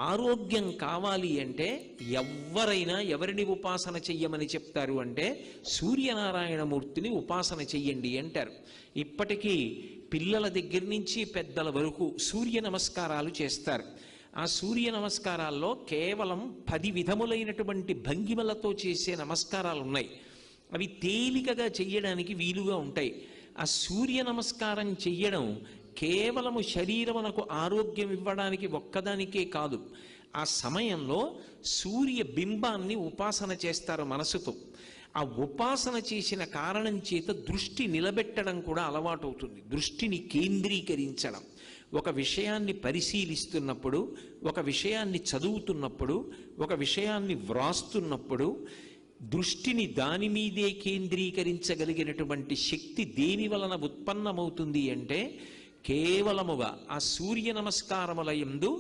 ఆరోగ్యం కావాలి అంటే ఎవరైనా ఎవరిని ఉపాసన చెయ్యమని చెప్తారు అంటే సూర్యనారాయణమూర్తిని ఉపాసన చెయ్యండి అంటారు. ఇప్పటికీ పిల్లల దగ్గర నుంచి పెద్దల వరకు సూర్య నమస్కారాలు చేస్తారు. ఆ సూర్య నమస్కారాల్లో కేవలం 10 విధములైనటువంటి భంగిమలతో చేసే నమస్కారాలు ఉన్నాయి. అవి తేలికగా చెయ్యడానికి వీలుగా ఉంటాయి. ఆ సూర్య నమస్కారం చెయ్యడం కేవలము శరీరమునకు ఆరోగ్యం ఇవ్వడానికి ఒక్కదానికే కాదు, ఆ సమయంలో సూర్య బింబాన్ని ఉపాసన చేస్తారు మనసుతో. ఆ ఉపాసన చేసిన కారణం చేత దృష్టి నిలబెట్టడం కూడా అలవాటు అవుతుంది. దృష్టిని కేంద్రీకరించడం, ఒక విషయాన్ని పరిశీలిస్తున్నప్పుడు, ఒక విషయాన్ని చదువుతున్నప్పుడు, ఒక విషయాన్ని వ్రాస్తున్నప్పుడు దృష్టిని దాని మీదే కేంద్రీకరించగలిగినటువంటి శక్తి దేని వలన ఉత్పన్నమవుతుంది అంటే కేవలముగా ఆ సూర్య నమస్కారముల యందు